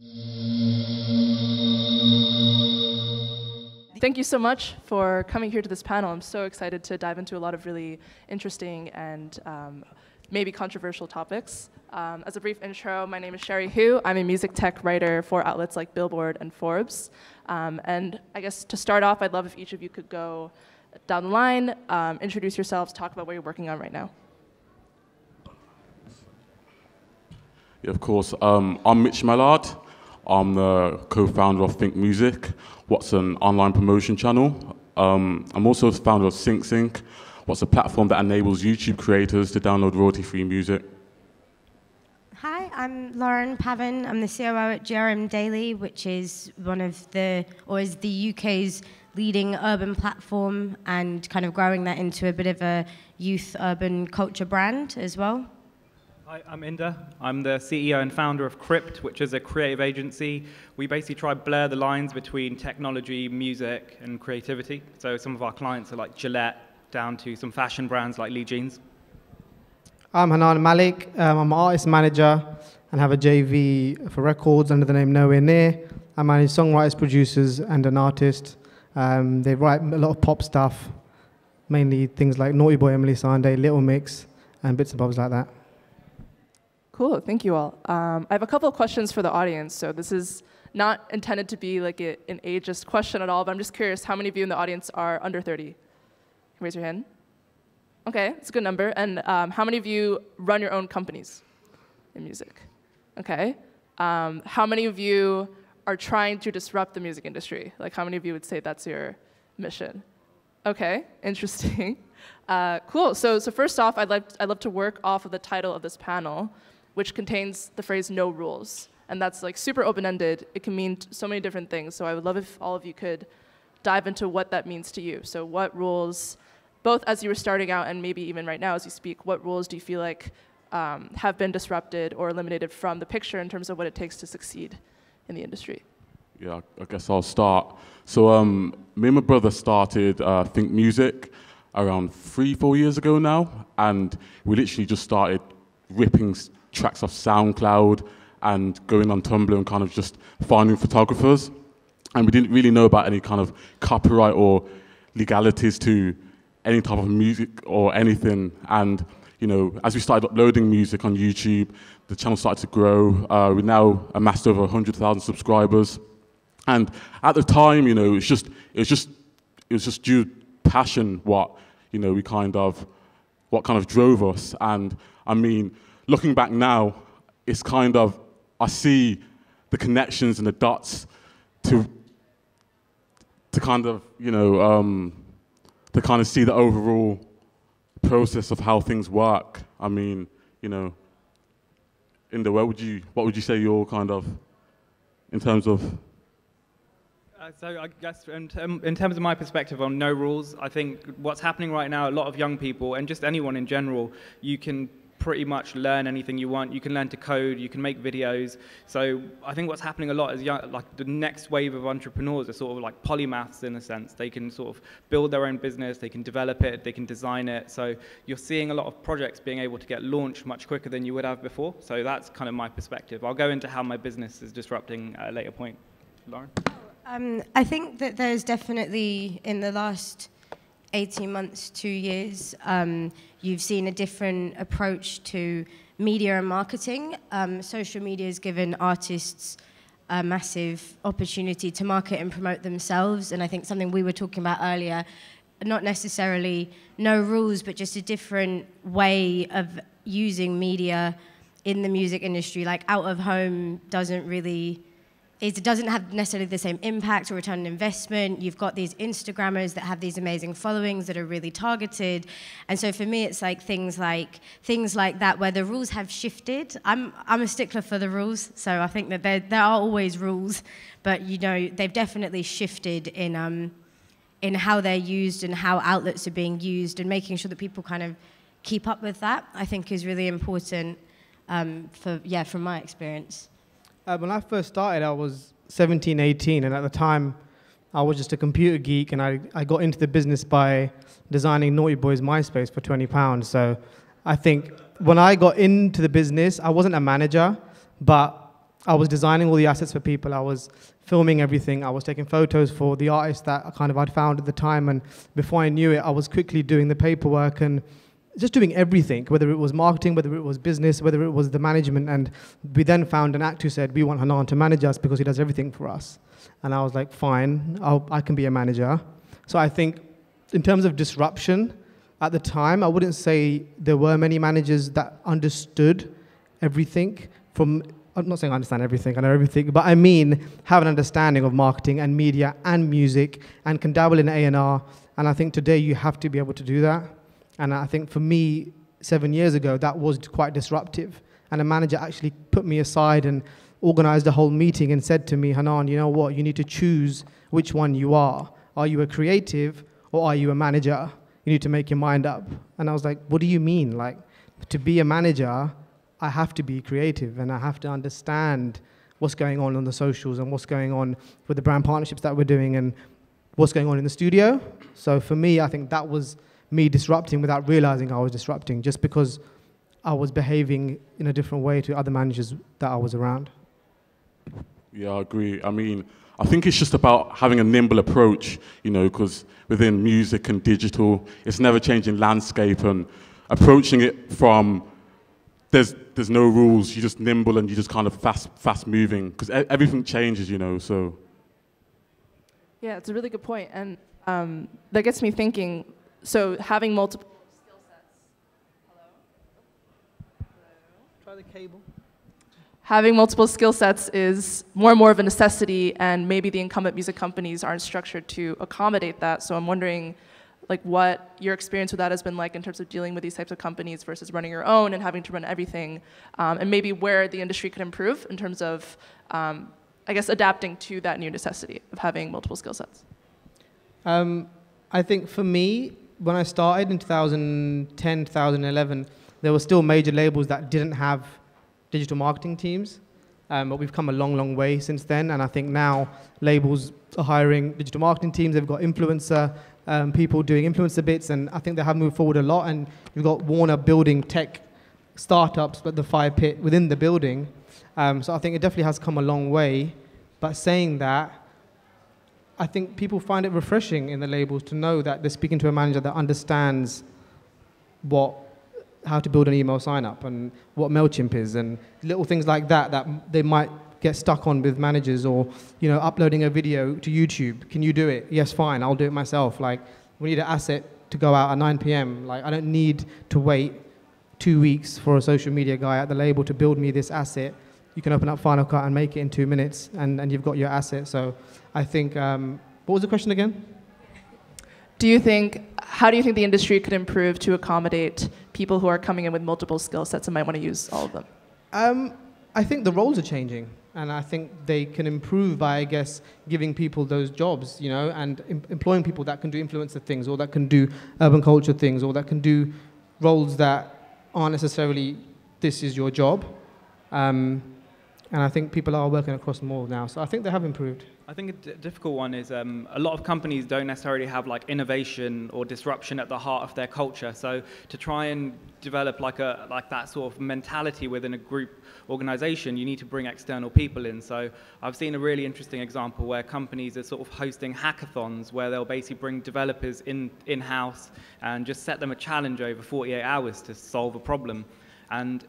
Thank you so much for coming here to this panel. I'm so excited to dive into a lot of really interesting and maybe controversial topics. As a brief intro, my name is Cherie Hu. I'm a music tech writer for outlets like Billboard and Forbes. And I guess to start off, I'd love if each of you could go down the line, introduce yourselves, talk about what you're working on right now. Yeah, of course. I'm Mich Mellard. I'm the co-founder of Think Music, what's an online promotion channel. I'm also the founder of SyncSync, what's a platform that enables YouTube creators to download royalty-free music. Hi, I'm Lauren Pavan. I'm the COO at GRM Daily, which is is the UK's leading urban platform, and kind of growing that into a bit of a youth urban culture brand as well. Hi, I'm Inder. I'm the CEO and founder of Crypt, which is a creative agency. We basically try to blur the lines between technology, music, and creativity. So some of our clients are like Gillette, down to some fashion brands like Lee Jeans. I'm Hannan, Malik. I'm an artist manager and have a JV for records under the name NOWHERENEAR. I manage songwriters, producers, and an artist. They write a lot of pop stuff, mainly things like Naughty Boy, Emily Sandé, Little Mix, and bits and bobs like that. Cool, thank you all. I have a couple of questions for the audience. So this is not intended to be like an ageist question at all, but I'm just curious, how many of you in the audience are under 30? Raise your hand. Okay, it's a good number. And how many of you run your own companies in music? Okay. How many of you are trying to disrupt the music industry? Like, how many of you would say that's your mission? Okay, interesting. Cool, so first off, I'd love to work off of the title of this panel, which contains the phrase "no rules." And that's like super open-ended. It can mean so many different things. So I would love if all of you could dive into what that means to you. So what rules, both as you were starting out and maybe even right now as you speak, what rules do you feel like have been disrupted or eliminated from the picture in terms of what it takes to succeed in the industry? Yeah, I guess I'll start. So me and my brother started Think Music around 3-4 years ago now, and we literally just started ripping tracks off SoundCloud and going on Tumblr and kind of just finding photographers. And we didn't really know about any kind of copyright or legalities to any type of music or anything. And you know, as we started uploading music on YouTube, the channel started to grow. We're now amassed over 100,000 subscribers. And at the time, you know, it was just due passion what kind of drove us. And I mean, looking back now, it's kind of, I see the connections and the dots to kind of, you know, to kind of see the overall process of how things work. I mean, you know, Inder, what would you say you're kind of, in terms of? So I guess in terms of my perspective on no rules, I think what's happening right now, a lot of young people, and just anyone in general, you can pretty much learn anything you want. You can learn to code, you can make videos. So I think what's happening a lot is like the next wave of entrepreneurs are sort of like polymaths in a sense. They can sort of build their own business, they can develop it, they can design it. So you're seeing a lot of projects being able to get launched much quicker than you would have before. So that's kind of my perspective. I'll go into how my business is disrupting at a later point. Lauren? I think that there's definitely, in the last 18 months, 2 years, you've seen a different approach to media and marketing. Social media has given artists a massive opportunity to market and promote themselves, and I think something we were talking about earlier, not necessarily no rules, but just a different way of using media in the music industry. Like, out of home it doesn't have necessarily the same impact or return on investment. You've got these Instagrammers that have these amazing followings that are really targeted. And so for me, it's like things like that where the rules have shifted. I'm a stickler for the rules, so I think that there are always rules, but you know, they've definitely shifted in how they're used and how outlets are being used, and making sure that people kind of keep up with that, I think is really important from my experience. When I first started, I was 17, 18, and at the time, I was just a computer geek, and I got into the business by designing Naughty Boy's MySpace for £20. So I think when I got into the business, I wasn't a manager, but I was designing all the assets for people. I was filming everything. I was taking photos for the artists that I'd found at the time. And before I knew it, I was quickly doing the paperwork and just doing everything, whether it was marketing, whether it was business, whether it was the management. And we then found an act who said, we want Hannan to manage us because he does everything for us. And I was like, fine, I can be a manager. So I think in terms of disruption, at the time, I wouldn't say there were many managers that understood everything from, I'm not saying I understand everything, I know everything, but I mean have an understanding of marketing and media and music and can dabble in A&R. And I think today you have to be able to do that. And I think for me, 7 years ago, that was quite disruptive. And a manager actually put me aside and organized a whole meeting and said to me, Hannan, you know what, you need to choose which one you are. Are you a creative or are you a manager? You need to make your mind up. And I was like, what do you mean? Like, to be a manager, I have to be creative and I have to understand what's going on the socials and what's going on with the brand partnerships that we're doing and what's going on in the studio. So for me, I think that was me disrupting without realizing I was disrupting, just because I was behaving in a different way to other managers that I was around. Yeah, I agree. I mean, I think it's just about having a nimble approach, you know, because within music and digital, it's never changing landscape, and approaching it from there's no rules, you're just nimble and you're just kind of fast moving, because everything changes, you know, so. Yeah, it's a really good point. And that gets me thinking, so having multiple skill sets. Hello? Try the cable. Having multiple skill sets is more and more of a necessity, and maybe the incumbent music companies aren't structured to accommodate that. So I'm wondering, like, what your experience with that has been like in terms of dealing with these types of companies versus running your own and having to run everything, and maybe where the industry could improve in terms of, I guess, adapting to that new necessity of having multiple skill sets. I think for me, when I started in 2010, 2011, there were still major labels that didn't have digital marketing teams, but we've come a long, long way since then. And I think now labels are hiring digital marketing teams. They've got influencer people doing influencer bits, and I think they have moved forward a lot. And you've got Warner building tech startups at the fire pit within the building. So I think it definitely has come a long way. But saying that, I think people find it refreshing in the labels to know that they're speaking to a manager that understands how to build an email sign-up and what MailChimp is, and little things like that that they might get stuck on with managers, or, you know, uploading a video to YouTube. Can you do it? Yes, fine, I'll do it myself. Like, we need an asset to go out at 9 p.m. Like, I don't need to wait 2 weeks for a social media guy at the label to build me this asset. You can open up Final Cut and make it in 2 minutes, and you've got your asset. So I think, what was the question again? How do you think the industry could improve to accommodate people who are coming in with multiple skill sets and might want to use all of them? I think the roles are changing, and I think they can improve by, I guess, giving people those jobs, you know, and employing people that can do influencer things, or that can do urban culture things, or that can do roles that aren't necessarily, this is your job. And I think people are working across more now, so I think they have improved. I think a difficult one is a lot of companies don't necessarily have like innovation or disruption at the heart of their culture. So to try and develop like that sort of mentality within a group organization, you need to bring external people in. So I've seen a really interesting example where companies are sort of hosting hackathons where they'll basically bring developers in-house and just set them a challenge over 48 hours to solve a problem. And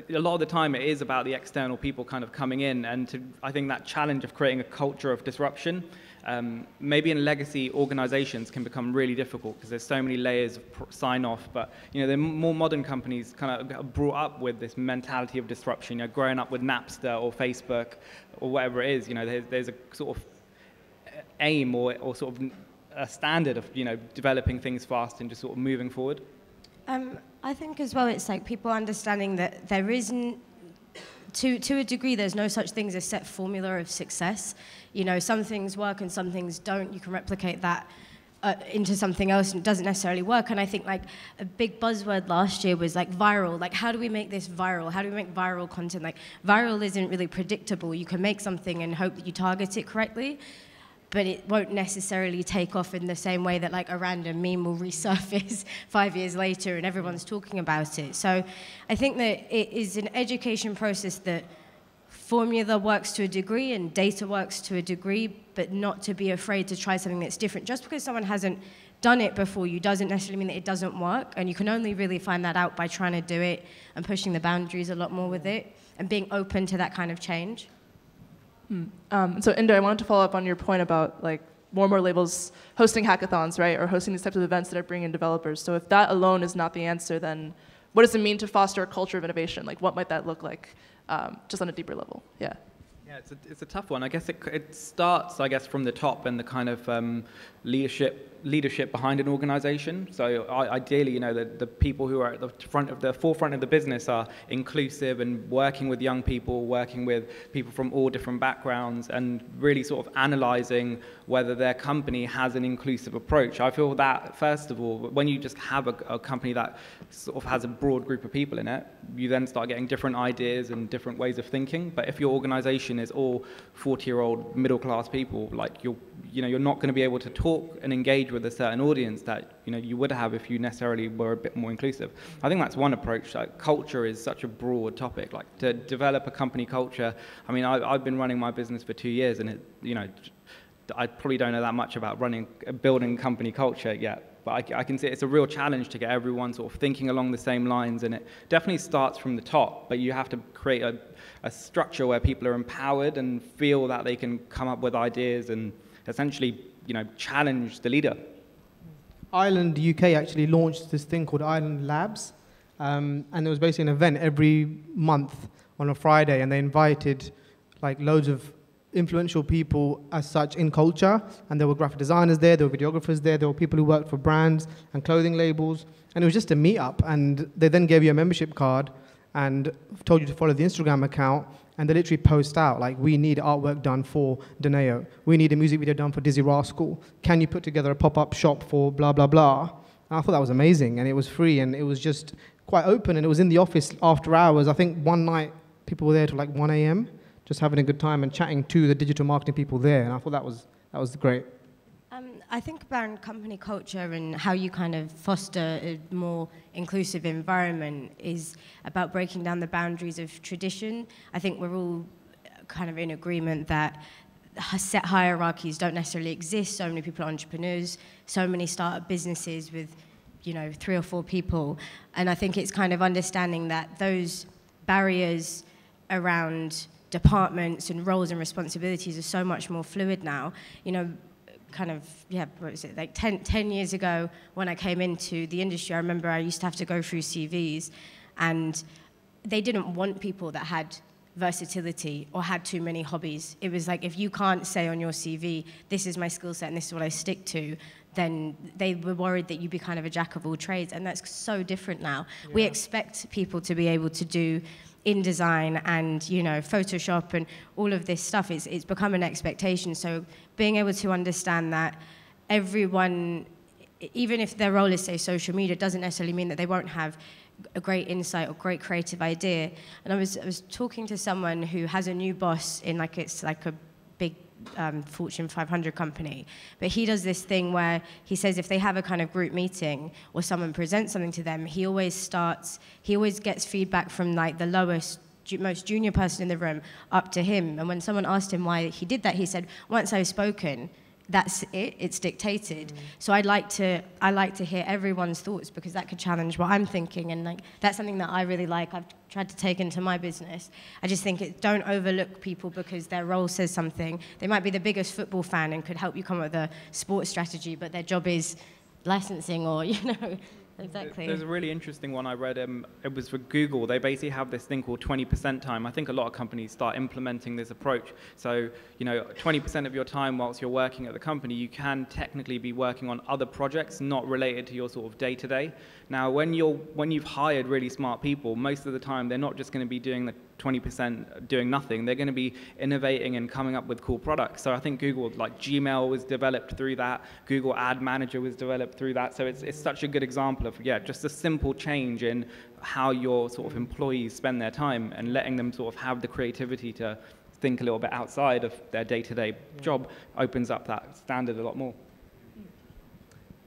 a lot of the time it is about the external people kind of coming in, and I think that challenge of creating a culture of disruption, maybe in legacy organizations can become really difficult because there's so many layers of sign-off, but you know, the more modern companies kind of brought up with this mentality of disruption, you know, growing up with Napster or Facebook or whatever it is, you know, there's a sort of aim or sort of a standard of, you know, developing things fast and just sort of moving forward. I think as well, it's like people understanding that there isn't, to a degree, there's no such thing as a set formula of success. You know, some things work and some things don't. You can replicate that into something else and it doesn't necessarily work. And I think like a big buzzword last year was like viral. Like, how do we make this viral? How do we make viral content? Like, viral isn't really predictable. You can make something and hope that you target it correctly, but it won't necessarily take off in the same way that like a random meme will resurface 5 years later and everyone's talking about it. So I think that it is an education process that formula works to a degree and data works to a degree, but not to be afraid to try something that's different. Just because someone hasn't done it before you doesn't necessarily mean that it doesn't work, and you can only really find that out by trying to do it and pushing the boundaries a lot more with it and being open to that kind of change. So Inder, I wanted to follow up on your point about like more and more labels hosting hackathons, right, or hosting these types of events that are bringing in developers. So if that alone is not the answer, then what does it mean to foster a culture of innovation? Like, what might that look like, just on a deeper level? Yeah. Yeah, it's a tough one. I guess it starts, I guess, from the top and the kind of leadership behind an organization. So ideally, you know, the people who are at the forefront of the business are inclusive and working with young people, working with people from all different backgrounds, and really sort of analyzing whether their company has an inclusive approach. I feel that, first of all, when you just have a company that sort of has a broad group of people in it, you then start getting different ideas and different ways of thinking. But if your organization is all 40-year-old middle-class people, like you're not going to be able to talk and engage with a certain audience that you would have if you necessarily were a bit more inclusive. I think that's one approach. Like, culture is such a broad topic. Like, to develop a company culture. I mean, I've been running my business for 2 years, and I probably don't know that much about building company culture yet. But I can see it's a real challenge to get everyone sort of thinking along the same lines, and it definitely starts from the top. But you have to create a structure where people are empowered and feel that they can come up with ideas and essentially, challenge the leader. Ireland, UK actually launched this thing called Ireland Labs, and it was basically an event every month on a Friday, and they invited like loads of influential people as such in culture, and there were graphic designers there were videographers there were people who worked for brands and clothing labels, and it was just a meet-up, and they then gave you a membership card and told you to follow the Instagram account, and they literally post out, like, we need artwork done for Deneo. We need a music video done for Dizzy Rascal. Can you put together a pop-up shop for blah, blah, blah? And I thought that was amazing, and it was free, and it was just quite open, and it was in the office after hours. I think one night people were there till like 1 a.m., just having a good time and chatting to the digital marketing people there, and I thought that was great. I think about company culture and how you kind of foster a more inclusive environment is about breaking down the boundaries of tradition. I think we're all kind of in agreement that set hierarchies don't necessarily exist. So many people are entrepreneurs, so many start-up businesses with 3 or 4 people. And I think it's kind of understanding that those barriers around departments and roles and responsibilities are so much more fluid now. What was it, like 10 years ago when I came into the industry, I remember I used to have to go through CVs, and they didn't want people that had versatility or had too many hobbies. It was like, if you can't say on your CV, this is my skill set and this is what I stick to, then they were worried that you'd be kind of a jack of all trades, and that's so different now. Yeah. We expect people to be able to do InDesign and Photoshop and all of this stuff. It's become an expectation. So being able to understand that everyone, even if their role is, say, social media, doesn't necessarily mean that they won't have a great insight or great creative idea. And I was talking to someone who has a new boss in it's like a big Fortune 500 company, but he does this thing where he says if they have a kind of group meeting or someone presents something to them, he always gets feedback from like the lowest, most junior person in the room up to him. And when someone asked him why he did that, he said, once I've spoken, that's it, it's dictated. So I like to hear everyone's thoughts, because that could challenge what I'm thinking, and that's something that I really like. I've tried to take into my business. I just think don't overlook people because their role says something. They might be the biggest football fan and could help you come up with a sports strategy, but their job is licensing or, Exactly. There's a really interesting one I read. It was for Google. They basically have this thing called 20% time. I think a lot of companies start implementing this approach. So, 20% of your time whilst you're working at the company, you can technically be working on other projects not related to your sort of day-to-day. Now, when you've hired really smart people, most of the time they're not just going to be doing the 20% doing nothing. They're going to be innovating and coming up with cool products. So I think Google, like Gmail was developed through that. Google Ad Manager was developed through that. So it's such a good example of, just a simple change in how your sort of employees spend their time and letting them sort of have the creativity to think a little bit outside of their day-to-day job opens up that standard a lot more.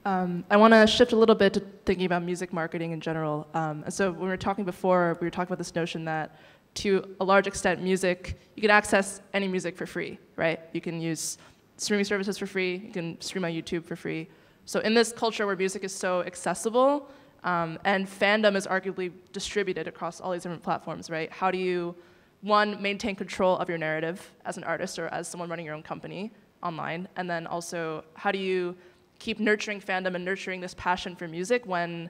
I want to shift a little bit to thinking about music marketing in general. And so when we were talking before, we were talking about this notion that to a large extent, music, you can access any music for free, right? You can use streaming services for free. You can stream on YouTube for free. So in this culture where music is so accessible, and fandom is arguably distributed across all these different platforms, right? How do you, one, maintain control of your narrative as an artist or as someone running your own company online? And then also, how do you keep nurturing fandom and nurturing this passion for music when,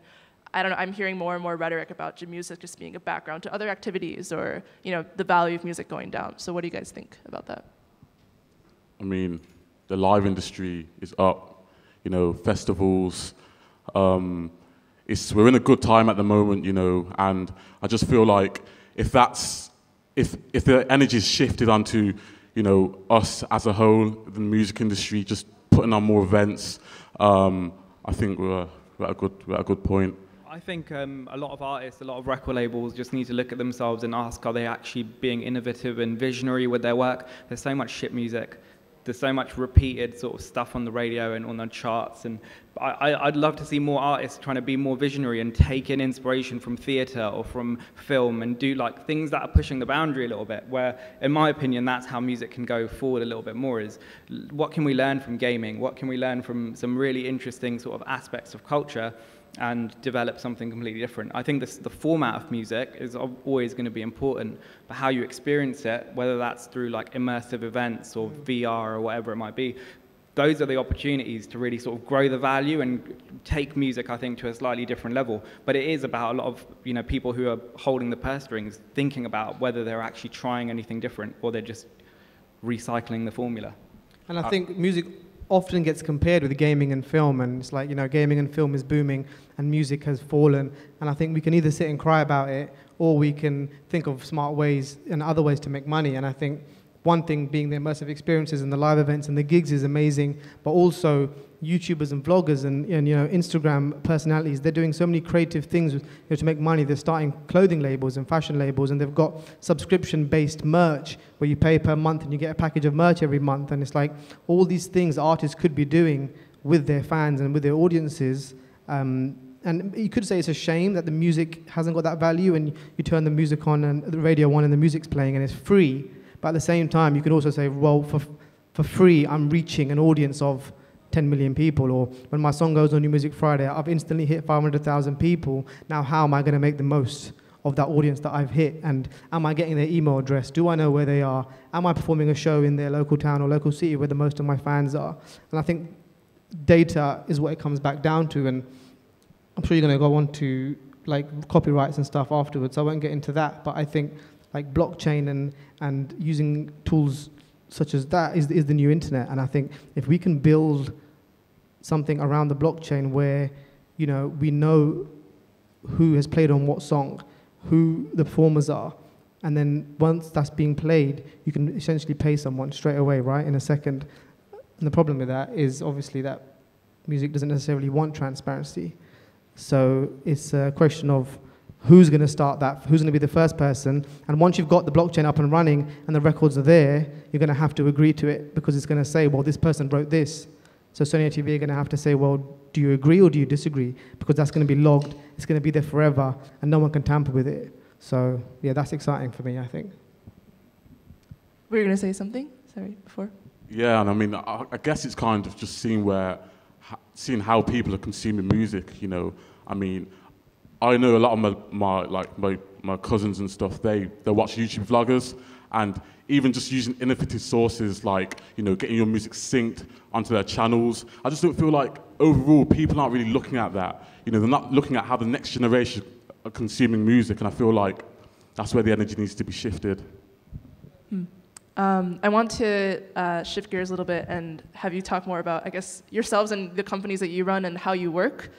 I don't know, I'm hearing more and more rhetoric about music just being a background to other activities or, the value of music going down. So what do you guys think about that? I mean, the live industry is up, festivals. We're in a good time at the moment, and I just feel like if the energy is shifted onto, us as a whole, the music industry, just putting on more events, I think we're at a good point. I think a lot of artists, a lot of record labels just need to look at themselves and ask, are they actually being innovative and visionary with their work? There's so much shit music. There's so much repeated sort of stuff on the radio and on the charts, and I'd love to see more artists trying to be more visionary and take in inspiration from theatre or from film and do like things that are pushing the boundary a little bit, where in my opinion that's how music can go forward a little bit more, is what can we learn from gaming, what can we learn from some really interesting sort of aspects of culture and develop something completely different. I think the format of music is always going to be important, but how you experience it, whether that's through like immersive events or VR or whatever it might be, those are the opportunities to really sort of grow the value and take music, I think, to a slightly different level. But it is about a lot of people who are holding the purse strings, thinking about whether they're actually trying anything different or they're just recycling the formula. And I think music often gets compared with gaming and film, and it's like, gaming and film is booming and music has fallen. And I think we can either sit and cry about it, or we can think of smart ways and other ways to make money. And I think one thing being the immersive experiences and the live events and the gigs is amazing, but also YouTubers and vloggers and Instagram personalities, they're doing so many creative things to make money. They're starting clothing labels and fashion labels, and they've got subscription-based merch where you pay per month and you get a package of merch every month. And it's like all these things artists could be doing with their fans and with their audiences. And you could say it's a shame that the music hasn't got that value, and you turn the music on and the radio on and the music's playing and it's free. But at the same time, you could also say, well, for free, I'm reaching an audience of 10 million people. Or when my song goes on New Music Friday, I've instantly hit 500,000 people. Now, how am I going to make the most of that audience that I've hit? And am I getting their email address? Do I know where they are? Am I performing a show in their local town or local city where the most of my fans are? And I think data is what it comes back down to. And I'm sure you're going to go on to like copyrights and stuff afterwards, so I won't get into that. But I think like blockchain and using tools such as that is the new internet. And I think if we can build something around the blockchain where, we know who has played on what song, who the performers are, and then once that's being played, you can essentially pay someone straight away, right, in a second. And the problem with that is obviously that music doesn't necessarily want transparency. So it's a question of who's going to start that, who's going to be the first person. And once you've got the blockchain up and running and the records are there, you're going to have to agree to it, because it's going to say, well, this person wrote this. So Sony TV are going to have to say, well, do you agree or do you disagree? Because that's going to be logged, it's going to be there forever, and no one can tamper with it. So yeah, that's exciting for me, I think. Were you going to say something? Sorry, before? Yeah, and I mean, I guess it's kind of just seeing how people are consuming music, I mean, I know a lot of my cousins and stuff, they watch YouTube vloggers, and even just using innovative sources like, getting your music synced onto their channels. I just don't feel like overall people aren't really looking at that. They're not looking at how the next generation are consuming music, and I feel like that's where the energy needs to be shifted. I want to shift gears a little bit and have you talk more about, I guess, yourselves and the companies that you run and how you work.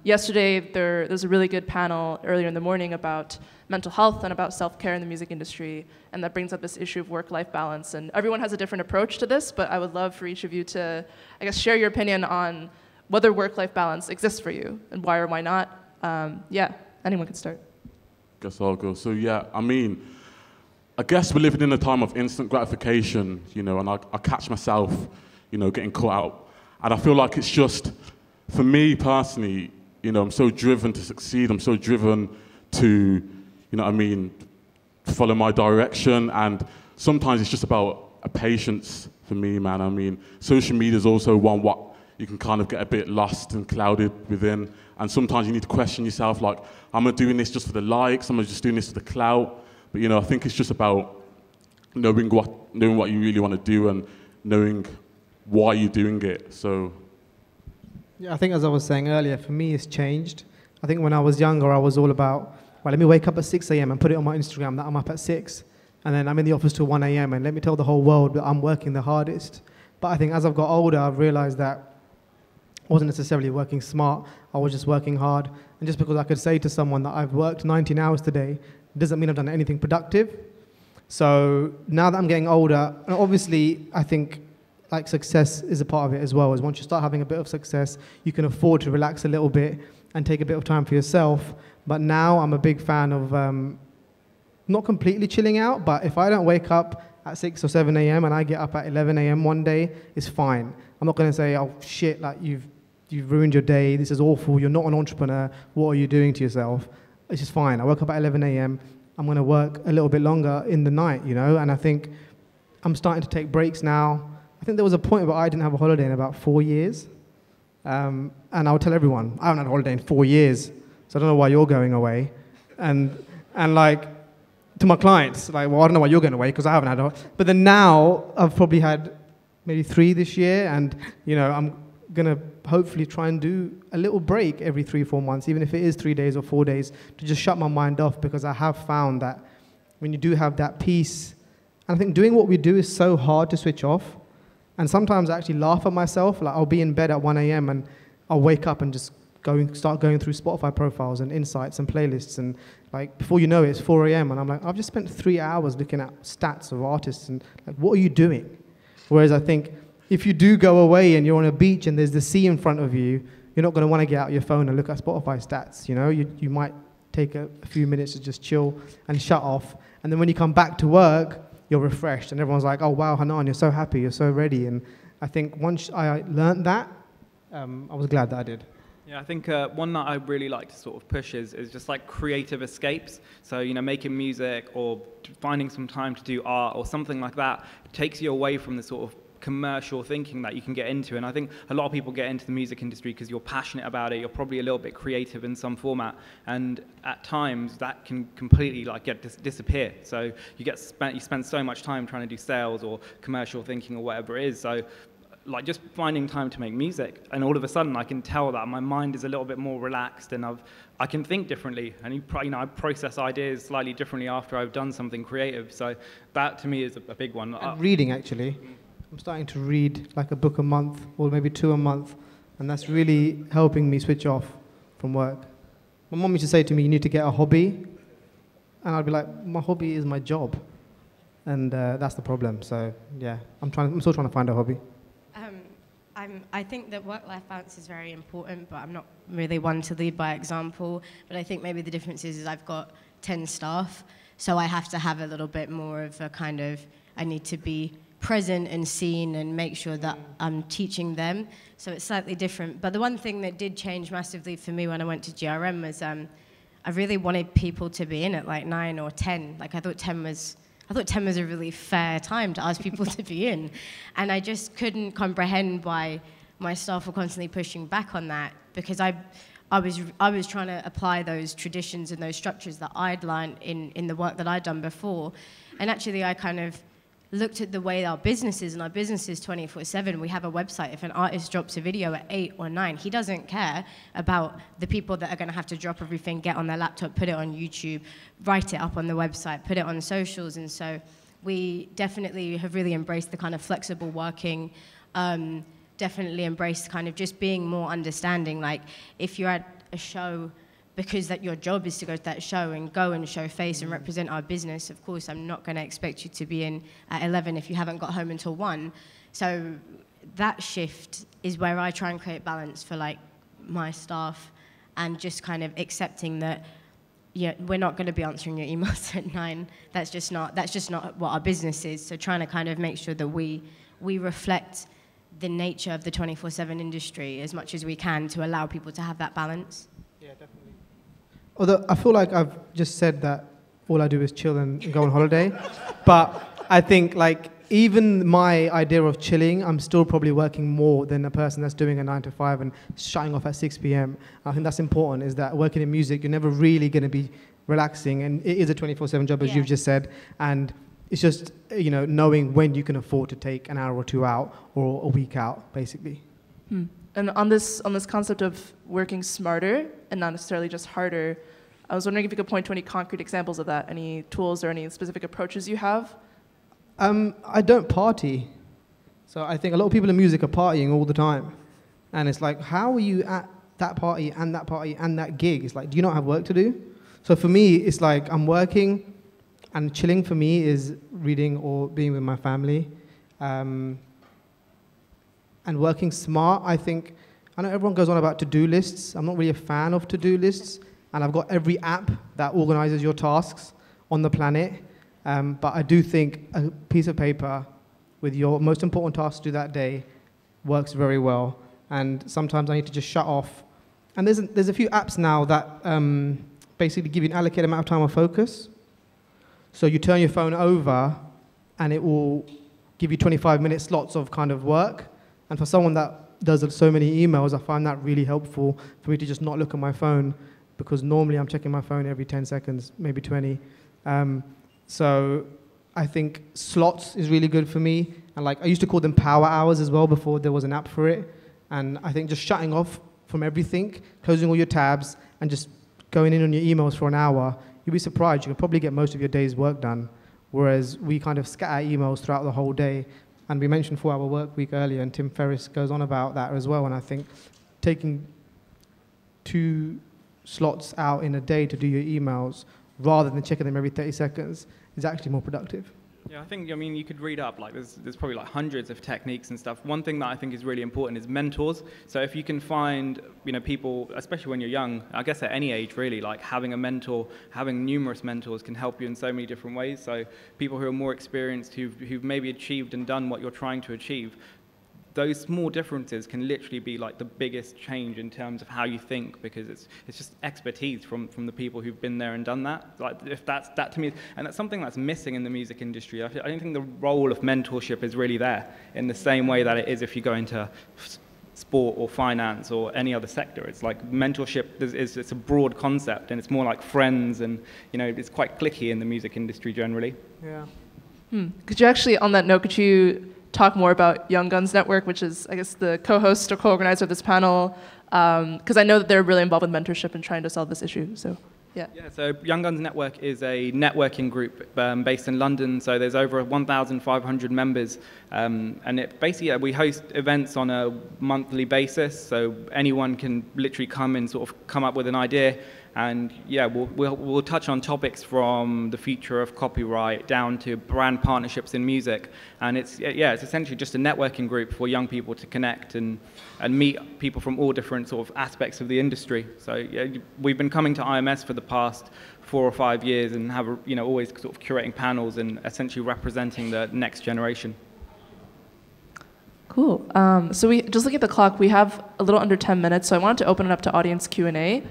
Yesterday, there was a really good panel earlier in the morning about mental health and about self-care in the music industry, and that brings up this issue of work-life balance. And everyone has a different approach to this, but I would love for each of you to, I guess, share your opinion on whether work-life balance exists for you and why or why not. Yeah, anyone can start. Guess I'll go. So yeah, I mean, I guess we're living in a time of instant gratification, and I catch myself, getting caught out. And I feel like it's just, for me personally, I'm so driven to succeed. I'm so driven to, follow my direction. And sometimes it's just about a patience for me, man. I mean, social media is also one what you can kind of get a bit lost and clouded within. And sometimes you need to question yourself, like, am I doing this just for the likes? Am I just doing this for the clout? But, you know, I think it's just about knowing what you really want to do and knowing why you're doing it. So, yeah, I think as I was saying earlier, for me it's changed. I think when I was younger, I was all about, well, let me wake up at 6 a.m. and put it on my Instagram that I'm up at 6. And then I'm in the office till 1 a.m. and let me tell the whole world that I'm working the hardest. But I think as I've got older, I've realized that I wasn't necessarily working smart, I was just working hard. And just because I could say to someone that I've worked 19 hours today, doesn't mean I've done anything productive. So now that I'm getting older, and obviously I think like success is a part of it as well, is once you start having a bit of success, you can afford to relax a little bit and take a bit of time for yourself. But now I'm a big fan of not completely chilling out, but if I don't wake up at 6 or 7 a.m. and I get up at 11 a.m. one day, it's fine. I'm not going to say, oh shit, like you've ruined your day, this is awful, you're not an entrepreneur, what are you doing to yourself? It's just fine. I woke up at 11 a.m., I'm going to work a little bit longer in the night, you know, and I think I'm starting to take breaks now. I think there was a point where I didn't have a holiday in about 4 years, and I would tell everyone, I haven't had a holiday in 4 years, so I don't know why you're going away. And like, to my clients, like, well, I don't know why you're going away, because I haven't had a holiday. But then now, I've probably had maybe 3 this year, and, you know, I'm going to hopefully try and do a little break every 3-4 months, even if it is 3 days or 4 days, to just shut my mind off, because I have found that when you do have that peace, and I think doing what we do is so hard to switch off, and sometimes I actually laugh at myself. Like, I'll be in bed at 1 a.m. and I'll wake up and just start going through Spotify profiles and insights and playlists, and like before you know it, it's 4 a.m. and I'm like, I've just spent 3 hours looking at stats of artists, and like, what are you doing? Whereas I think if you do go away and you're on a beach and there's the sea in front of you, you're not going to want to get out your phone and look at Spotify stats. You know, you might take a few minutes to just chill and shut off, and then when you come back to work, you're refreshed, and everyone's like, oh wow, Hannan, you're so happy, you're so ready. And I think once I learned that, I was glad that I did. Yeah, I think one that I really like to sort of push is just like creative escapes. So, you know, making music or finding some time to do art or something like that takes you away from the sort of commercial thinking that you can get into. And I think a lot of people get into the music industry because you're passionate about it, you're probably a little bit creative in some format, and at times that can completely like disappear. So you spend so much time trying to do sales or commercial thinking or whatever it is. So like just finding time to make music, and all of a sudden I can tell that my mind is a little bit more relaxed, and I can think differently, and I process ideas slightly differently after I've done something creative. So that to me is a big one. And reading, actually. I'm starting to read like a book a month, or maybe 2 a month, and that's really helping me switch off from work. My mom used to say to me, you need to get a hobby, and I'd be like, my hobby is my job, and that's the problem. So yeah, I'm still trying to find a hobby. I think that work-life balance is very important, but I'm not really one to lead by example. But I think maybe the difference is I've got 10 staff, so I have to have a little bit more of a kind of, I need to be present and seen and make sure that I'm teaching them. So it's slightly different. But the one thing that did change massively for me when I went to GRM was I really wanted people to be in at like 9 or 10. Like I thought 10 was a really fair time to ask people to be in. And I just couldn't comprehend why my staff were constantly pushing back on that, because I was trying to apply those traditions and those structures that I'd learned in the work that I'd done before. And actually I kind of looked at the way our business is, and our business is 24/7. We have a website. If an artist drops a video at 8 or 9, he doesn't care about the people that are going to have to drop everything, get on their laptop, put it on YouTube, write it up on the website, put it on socials. And so we definitely have really embraced the kind of flexible working, definitely embraced kind of just being more understanding. Like if you're at a show, because that your job is to go to that show and show face and represent our business, of course, I'm not going to expect you to be in at 11 if you haven't got home until 1. So that shift is where I try and create balance for like my staff, and just kind of accepting that, yeah, we're not going to be answering your emails at 9. That's just not what our business is. So trying to kind of make sure that we reflect the nature of the 24/7 industry as much as we can to allow people to have that balance. Yeah, definitely. Although I feel like I've just said that all I do is chill and go on holiday. But I think like even my idea of chilling, I'm still probably working more than a person that's doing a 9 to 5 and shutting off at 6 p.m. I think that's important, is that working in music, you're never really going to be relaxing, and it is a 24/7 job, as you've just said, and it's just, you know, knowing when you can afford to take an hour or two out or a week out, basically. And on this concept of working smarter and not necessarily just harder, I was wondering if you could point to any concrete examples of that, any tools or any specific approaches you have? I don't party. So I think a lot of people in music are partying all the time. And it's like, how are you at that party and that gig? It's like, do you not have work to do? So for me, it's like I'm working, and chilling for me is reading or being with my family. And working smart, I think, I know everyone goes on about to-do lists. I'm not really a fan of to-do lists. And I've got every app that organizes your tasks on the planet. But I do think a piece of paper with your most important tasks to do that day works very well. And sometimes I need to just shut off. And there's a few apps now that basically give you an allocated amount of time of focus. So you turn your phone over, and it will give you 25-minute slots of kind of work. And for someone that does so many emails, I find that really helpful for me to just not look at my phone, because normally I'm checking my phone every 10 seconds, maybe 20. So I think slots is really good for me. And like I used to call them power hours as well before there was an app for it. And I think just shutting off from everything, closing all your tabs, and just going in on your emails for an hour, you'll be surprised. You can probably get most of your day's work done. Whereas we kind of scatter emails throughout the whole day. And we mentioned 4-hour work week earlier, and Tim Ferriss goes on about that as well. And I think taking 2 slots out in a day to do your emails rather than checking them every 30 seconds is actually more productive. Yeah, I think, I mean, you could read up, like there's probably like hundreds of techniques and stuff. One thing that I think is really important is mentors. So if you can find, you know, people, especially when you're young, I guess at any age really, like having a mentor, having numerous mentors can help you in so many different ways. So people who are more experienced, who've maybe achieved and done what you're trying to achieve, those small differences can literally be like the biggest change in terms of how you think, because it's just expertise from the people who've been there and done that. Like if that to me, and that's something that's missing in the music industry. I don't think the role of mentorship is really there in the same way that it is if you go into sport or finance or any other sector. It's like mentorship it's a broad concept, and it's more like friends, and you know, it's quite cliquey in the music industry generally. Yeah. Could you actually, on that note, could you talk more about Young Guns Network, which is, I guess, the co-host or co-organizer of this panel, because I know that they're really involved with mentorship and trying to solve this issue. So, yeah. Yeah. So Young Guns Network is a networking group based in London. So there's over 1,500 members, and it basically we host events on a monthly basis. So anyone can literally come and sort of come up with an idea. And yeah, we'll touch on topics from the future of copyright down to brand partnerships in music. And it's essentially just a networking group for young people to connect and meet people from all different sort of aspects of the industry. So yeah, we've been coming to IMS for the past 4 or 5 years and have, you know, always sort of curating panels and essentially representing the next generation. Cool. So we just looking at the clock, we have a little under 10 minutes. So I wanted to open it up to audience Q&A.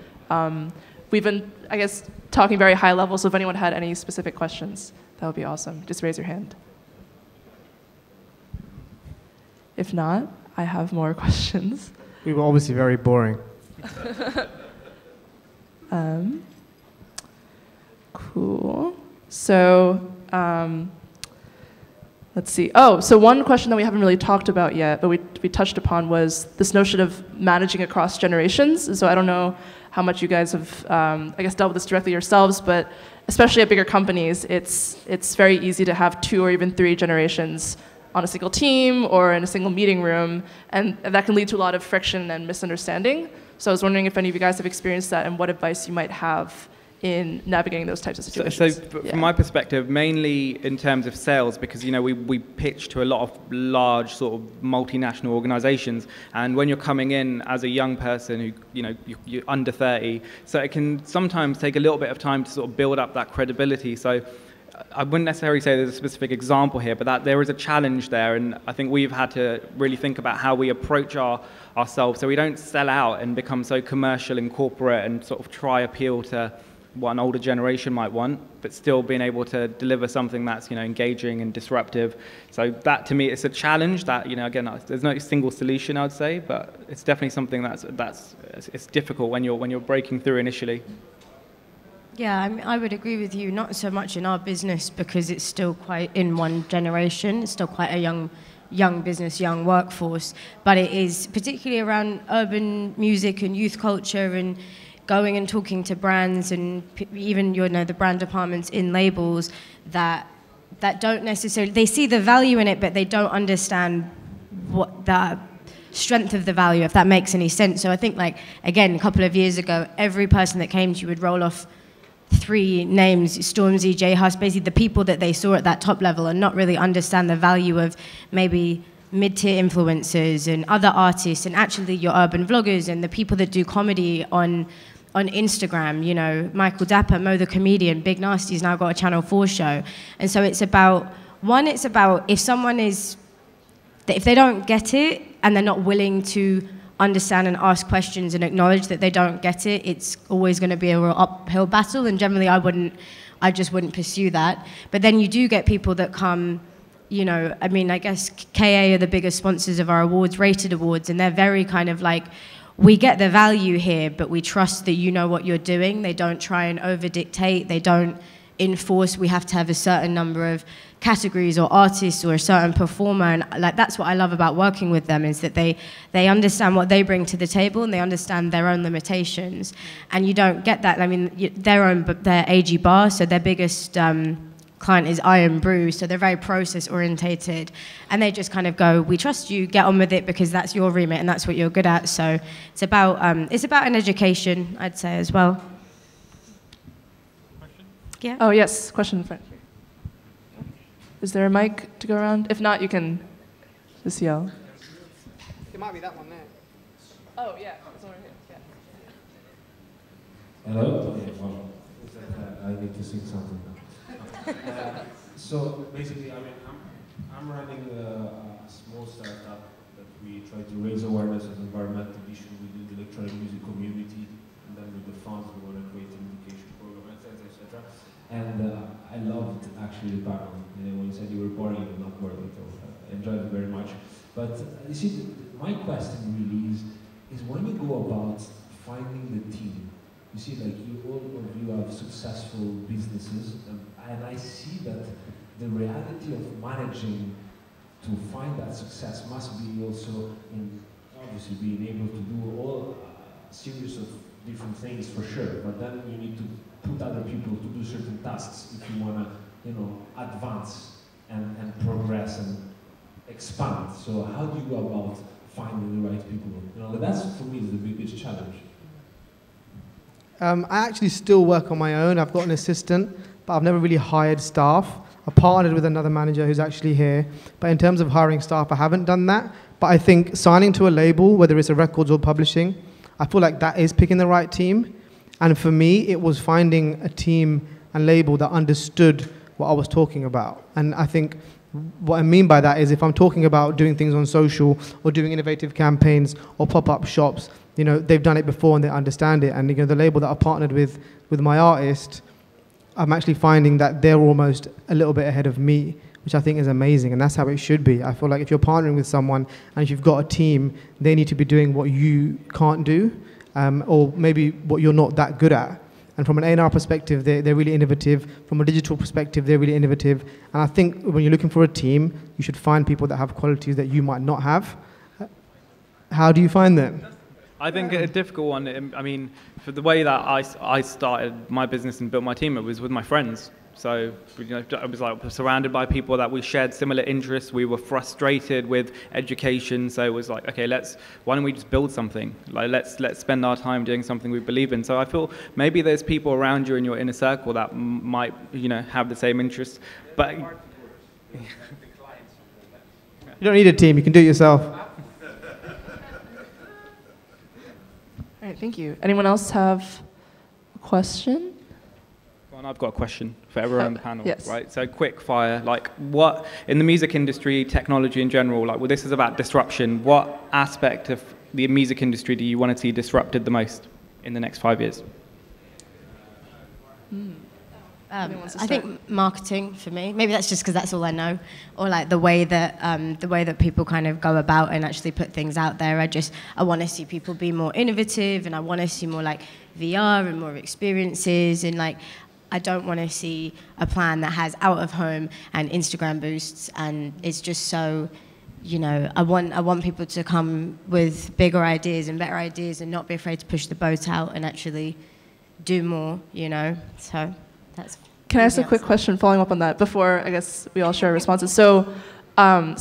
We've been, I guess, talking very high level, so if anyone had any specific questions, that would be awesome. Just raise your hand. If not, I have more questions. We were obviously very boring. Cool. So, let's see. Oh, so one question that we haven't really talked about yet, but we touched upon, was this notion of managing across generations. So I don't know how much you guys have, I guess, dealt with this directly yourselves, but especially at bigger companies, it's very easy to have 2 or even 3 generations on a single team or in a single meeting room, and that can lead to a lot of friction and misunderstanding. So I was wondering if any of you guys have experienced that and what advice you might have in navigating those types of situations. So from my perspective, mainly in terms of sales, because, you know, we pitch to a lot of large sort of multinational organizations, and when you're coming in as a young person who, you know, you're under 30, so it can sometimes take a little bit of time to sort of build up that credibility. So I wouldn't necessarily say there's a specific example here, but that there is a challenge there, and I think we've had to really think about how we approach ourselves so we don't sell out and become so commercial and corporate and sort of try appeal to what an older generation might want, but still being able to deliver something that's, you know, engaging and disruptive. So that, to me, it's a challenge that, you know, again, there's no single solution, I'd say, but it's definitely something it's difficult when you're breaking through initially. Yeah, I mean, I would agree with you, not so much in our business because it's still quite in one generation, it's still quite a young business, young workforce, but it is particularly around urban music and youth culture and going and talking to brands and even, you know, the brand departments in labels that don't necessarily, they see the value in it, but they don't understand what the strength of the value, if that makes any sense. So I think, like, again, a couple of years ago, every person that came to you would roll off 3 names: Stormzy, J Hus, basically the people that they saw at that top level, and not really understand the value of maybe mid-tier influencers and other artists, and actually your urban vloggers and the people that do comedy on Instagram. You know, Michael Dapper, Mo the Comedian, Big Nasty's now got a Channel 4 show. And so it's about if someone is, if they don't get it and they're not willing to understand and ask questions and acknowledge that they don't get it, it's always going to be a real uphill battle, and generally I just wouldn't pursue that. But then you do get people that come, you know, I mean, I guess KA are the biggest sponsors of our awards, Rated Awards, and they're very kind of like, we get the value here, but we trust that you know what you're doing. They don't try and over-dictate, they don't enforce, we have to have a certain number of categories or artists or a certain performer, and like that's what I love about working with them, is that they understand what they bring to the table and they understand their own limitations. And you don't get that. I mean, their AG Bar, so their biggest client is Iron Brew, so they're very process orientated, and they just kind of go, we trust you, get on with it because that's your remit and that's what you're good at. So it's about an education, I'd say, as well. Question? Yeah. Oh yes, question in front. Is there a mic to go around? If not, you can just yell. It might be that one there. Oh yeah, it's over here. Yeah. Hello? Okay, well, I need to sing something now. So basically, I mean, I'm running a small startup that we try to raise awareness of environmental issues within the electronic music community, and then with the funds we want to create an education program, etc. And I loved actually the panel. When you said you were boring, you're not bored at all. I enjoyed it very much. But you see, my question really is when you go about finding the team, you see, like, all of you have successful businesses, and I see that the reality of managing to find that success must be also in obviously being able to do all a series of different things for sure, but then you need to put other people to do certain tasks if you want to, you know, advance and progress and expand. So how do you go about finding the right people? You know, that's for me the biggest challenge. I actually still work on my own. I've got an assistant, but I've never really hired staff. I partnered with another manager who's actually here, but in terms of hiring staff, I haven't done that. But I think signing to a label, whether it's a records or publishing, I feel like that is picking the right team. And for me, it was finding a team and label that understood what I was talking about. And I think what I mean by that is if I'm talking about doing things on social or doing innovative campaigns or pop-up shops, you know, they've done it before and they understand it. And you know, the label that I partnered with my artist, I'm actually finding that they're almost a little bit ahead of me, which I think is amazing. And that's how it should be. I feel like if you're partnering with someone and if you've got a team, they need to be doing what you can't do, or maybe what you're not that good at. And from an A&R perspective, they're really innovative. From a digital perspective, they're really innovative. And I think when you're looking for a team, you should find people that have qualities that you might not have. How do you find them? I think a difficult one, I mean, for the way that I started my business and built my team, it was with my friends. So, you know, I was like surrounded by people that we shared similar interests. We were frustrated with education, so it was like, okay, why don't we just build something? Like, let's spend our time doing something we believe in. So I feel maybe there's people around you in your inner circle that might, you know, have the same interests. But you don't need a team; you can do it yourself. All right, thank you. Anyone else have a question? Well, I've got a question for everyone on the panel, yes. right? So quick fire, like what, in the music industry, technology in general, like, well, this is about disruption. What aspect of the music industry do you want to see disrupted the most in the next 5 years? I think marketing for me. Maybe that's just because that's all I know, or like the way that people kind of go about and actually put things out there. I want to see people be more innovative, and I want to see more like VR and more experiences, and like I don't want to see a plan that has out of home and Instagram boosts, and it's just so. You know, I want people to come with bigger ideas and better ideas and not be afraid to push the boat out and actually do more, you know. So that's. Can I ask a quick question following up on that before I guess we all share our responses? So I'm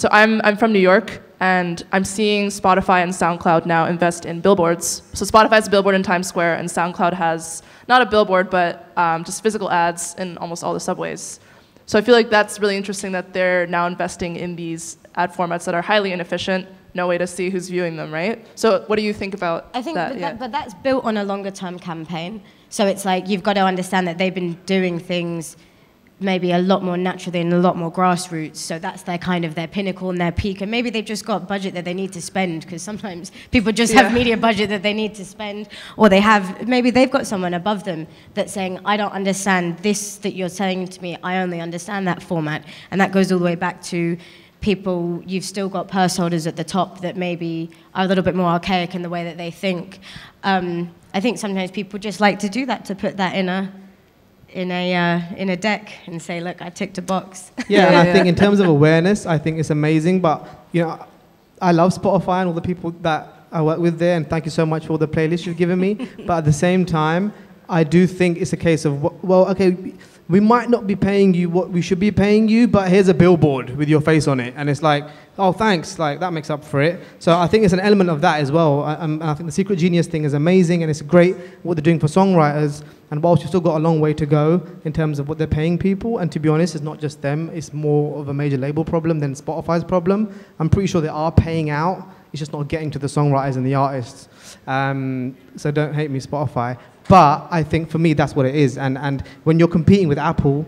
from New York, and I'm seeing Spotify and SoundCloud now invest in billboards. So Spotify has a billboard in Times Square, and SoundCloud has not a billboard, but just physical ads in almost all the subways. So I feel like that's really interesting that they're now investing in these ad formats that are highly inefficient, no way to see who's viewing them, right? So what do you think about that? I think but that's built on a longer term campaign. So it's like you've got to understand that they've been doing things maybe a lot more naturally and a lot more grassroots. So that's their kind of their pinnacle and their peak. And maybe they've just got budget that they need to spend, because sometimes people just have media budget that they need to spend, or maybe they've got someone above them that's saying, I don't understand this that you're saying to me, I only understand that format. And that goes all the way back to people, you've still got purse holders at the top that maybe are a little bit more archaic in the way that they think. I think sometimes people just like to do that, to put that in a deck and say, look, I ticked a box. Yeah, and I think in terms of awareness, I think it's amazing. But you know, I love Spotify and all the people that I work with there, and thank you so much for all the playlists you've given me. But at the same time, I do think it's a case of, well, okay, we might not be paying you what we should be paying you, but here's a billboard with your face on it. And it's like, oh, thanks, like that makes up for it. So I think it's an element of that as well. I think the Secret Genius thing is amazing, and it's great what they're doing for songwriters. And whilst you've still got a long way to go in terms of what they're paying people, and to be honest, it's not just them, it's more of a major label problem than Spotify's problem. I'm pretty sure they are paying out, it's just not getting to the songwriters and the artists. So don't hate me, Spotify. But I think for me, that's what it is. And when you're competing with Apple,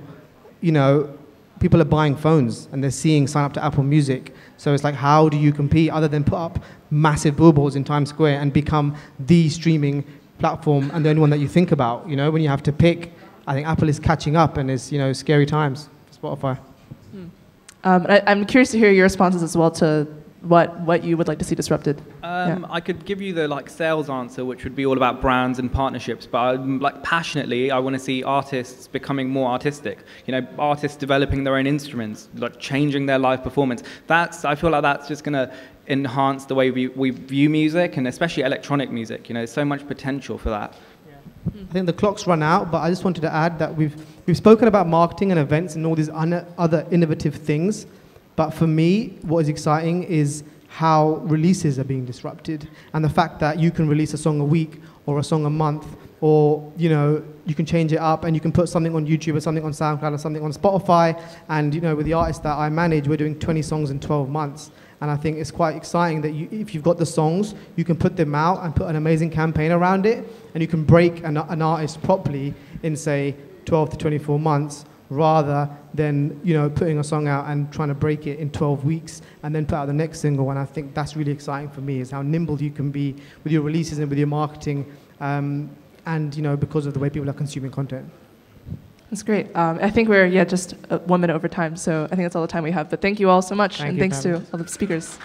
you know, people are buying phones and they're seeing sign up to Apple Music. So it's like, how do you compete other than put up massive billboards in Times Square and become the streaming platform and the only one that you think about? You know, when you have to pick, I think Apple is catching up, and it's, you know, scary times for Spotify. I'm curious to hear your responses as well to what you would like to see disrupted. I could give you the like sales answer, which would be all about brands and partnerships, but like passionately, I want to see artists becoming more artistic. You know, artists developing their own instruments, like changing their live performance. I feel like that's just going to enhance the way we view music, and especially electronic music. You know, there's so much potential for that. I think the clock's run out, but I just wanted to add that we've spoken about marketing and events and all these other innovative things. But for me, what is exciting is how releases are being disrupted, and the fact that you can release a song a week or a song a month, or you know, you can change it up and you can put something on YouTube or something on SoundCloud or something on Spotify. And you know, with the artists that I manage, we're doing 20 songs in 12 months. And I think it's quite exciting that if you've got the songs, you can put them out and put an amazing campaign around it, and you can break an artist properly in, say, 12 to 24 months, rather than, you know, putting a song out and trying to break it in 12 weeks and then put out the next single. And I think that's really exciting for me, is how nimble you can be with your releases and with your marketing, and, you know, because of the way people are consuming content. That's great. I think we're just 1 minute over time, so I think that's all the time we have. But thank you all so much, and thanks to all the speakers.